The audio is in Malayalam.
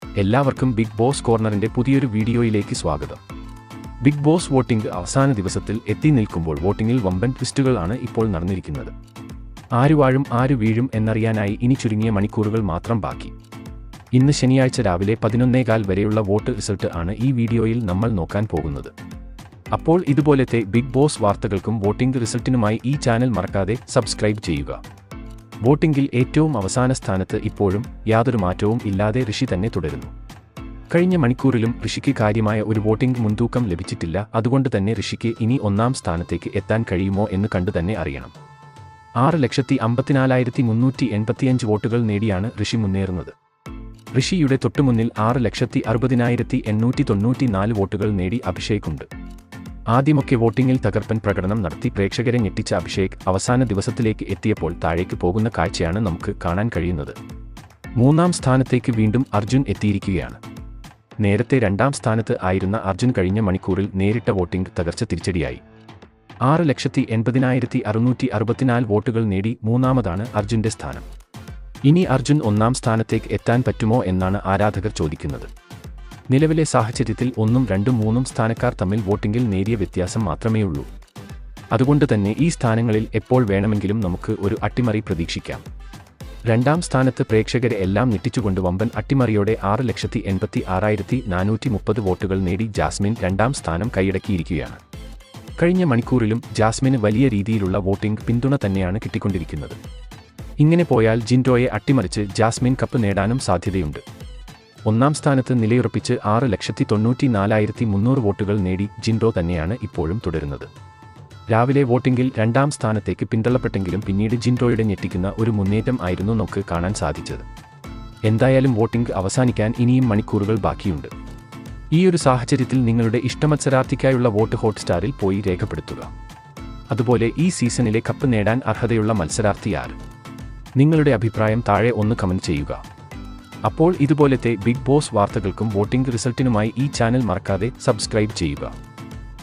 എല്ലാവർക്കും ബിഗ് ബോസ് കോർണറിന്റെ പുതിയൊരു വീഡിയോയിലേക്ക് സ്വാഗതം. ബിഗ് ബോസ് വോട്ടിംഗ് അവസാന ദിവസത്തിൽ എത്തി നിൽക്കുമ്പോൾ വോട്ടിംഗിൽ വമ്പൻ ട്വിസ്റ്റുകളാണ് ഇപ്പോൾ നടന്നിരിക്കുന്നത്. ആര് വാഴും ആര് വീഴും എന്നറിയാനായി ഇനി ചുരുങ്ങിയ മണിക്കൂറുകൾ മാത്രം ബാക്കി. ഇന്ന് ശനിയാഴ്ച രാവിലെ 11:15 വരെയുള്ള വോട്ട് റിസൾട്ട് ആണ് ഈ വീഡിയോയിൽ നമ്മൾ നോക്കാൻ പോകുന്നത്. അപ്പോൾ ഇതുപോലത്തെ ബിഗ് ബോസ് വാർത്തകൾക്കും വോട്ടിംഗ് റിസൾട്ടിനുമായി ഈ ചാനൽ മറക്കാതെ സബ്സ്ക്രൈബ് ചെയ്യുക. വോട്ടിംഗിൽ ഏറ്റവും അവസാന സ്ഥാനത്ത് ഇപ്പോഴും യാതൊരു മാറ്റവും ഇല്ലാതെ ഋഷി തന്നെ തുടരുന്നു. കഴിഞ്ഞ മണിക്കൂറിലും ഋഷിക്ക് കാര്യമായ ഒരു വോട്ടിംഗ് മുൻതൂക്കം ലഭിച്ചിട്ടില്ല. അതുകൊണ്ട് തന്നെ ഋഷിക്ക് ഇനി ഒന്നാം സ്ഥാനത്തേക്ക് എത്താൻ കഴിയുമോ എന്ന് കണ്ടു തന്നെ അറിയണം. 6,54,385 വോട്ടുകൾ നേടിയാണ് ഋഷി മുന്നേറുന്നത്. ഋഷിയുടെ തൊട്ടുമുന്നിൽ 6,60,894 വോട്ടുകൾ നേടി അഭിഷേക് ഉണ്ട്. ആദ്യമൊക്കെ വോട്ടിംഗിൽ തകർപ്പൻ പ്രകടനം നടത്തി പ്രേക്ഷകരെ ഞെട്ടിച്ച അഭിഷേക് അവസാന ദിവസത്തിലേക്ക് എത്തിയപ്പോൾ താഴേക്ക് പോകുന്ന കാഴ്ചയാണ് നമുക്ക് കാണാൻ കഴിയുന്നത്. മൂന്നാം സ്ഥാനത്തേക്ക് വീണ്ടും അർജുൻ എത്തിയിരിക്കുകയാണ്. നേരത്തെ രണ്ടാം സ്ഥാനത്ത് ആയിരുന്ന അർജുൻ കഴിഞ്ഞ മണിക്കൂറിൽ നേരിട്ട വോട്ടിംഗ് തകർച്ച തിരിച്ചടിയായി. 6,80,664 വോട്ടുകൾ നേടി മൂന്നാമതാണ് അർജുന്റെ സ്ഥാനം. ഇനി അർജുൻ ഒന്നാം സ്ഥാനത്തേക്ക് എത്താൻ പറ്റുമോ എന്നാണ് ആരാധകർ ചോദിക്കുന്നത്. നിലവിലെ സാഹചര്യത്തിൽ 1ഉം 2ഉം 3ഉം സ്ഥാനക്കാർ തമ്മിൽ വോട്ടിംഗിൽ നേരിയ വ്യത്യാസം മാത്രമേയുള്ളൂ. അതുകൊണ്ട് തന്നെ ഈ സ്ഥാനങ്ങളിൽ എപ്പോൾ വേണമെങ്കിലും നമുക്ക് ഒരു അട്ടിമറി പ്രതീക്ഷിക്കാം. രണ്ടാം സ്ഥാനത്ത് പ്രേക്ഷകരെ എല്ലാം ഞെട്ടിച്ചുകൊണ്ട് വമ്പൻ അട്ടിമറിയോടെ 6,86,430 വോട്ടുകൾ നേടി ജാസ്മിൻ രണ്ടാം സ്ഥാനം കൈയടക്കിയിരിക്കുകയാണ്. കഴിഞ്ഞ മണിക്കൂറിലും ജാസ്മിന് വലിയ രീതിയിലുള്ള വോട്ടിംഗ് പിന്തുണ തന്നെയാണ് കിട്ടിക്കൊണ്ടിരിക്കുന്നത്. ഇങ്ങനെ പോയാൽ ജിൻഡോയെ അട്ടിമറിച്ച് ജാസ്മിൻ കപ്പ് നേടാനും സാധ്യതയുണ്ട്. ഒന്നാം സ്ഥാനത്ത് നിലയുറപ്പിച്ച് 6,94,300 വോട്ടുകൾ നേടി ജിൻഡോ തന്നെയാണ് ഇപ്പോഴും തുടരുന്നത്. രാവിലെ വോട്ടിംഗിൽ രണ്ടാം സ്ഥാനത്തേക്ക് പിന്തള്ളപ്പെട്ടെങ്കിലും പിന്നീട് ജിൻഡോയുടെ ഞെട്ടിക്കുന്ന ഒരു മുന്നേറ്റം ആയിരുന്നു നമുക്ക് കാണാൻ സാധിച്ചത്. എന്തായാലും വോട്ടിംഗ് അവസാനിക്കാൻ ഇനിയും മണിക്കൂറുകൾ ബാക്കിയുണ്ട്. ഈയൊരു സാഹചര്യത്തിൽ നിങ്ങളുടെ ഇഷ്ടമത്സരാർത്ഥിക്കായുള്ള വോട്ട് ഹോട്ട്സ്റ്റാറിൽ പോയി രേഖപ്പെടുത്തുക. അതുപോലെ ഈ സീസണിലെ കപ്പ് നേടാൻ അർഹതയുള്ള മത്സരാർത്ഥി ആര്? നിങ്ങളുടെ അഭിപ്രായം താഴെ ഒന്ന് കമന്റ് ചെയ്യുക. അപ്പോൾ ഇതുപോലത്തെ ബിഗ് ബോസ് വാർത്തകൾക്കും വോട്ടിംഗ് റിസൾട്ടിനുമായി ഈ ചാനൽ മറക്കാതെ സബ്സ്ക്രൈബ് ചെയ്യുക.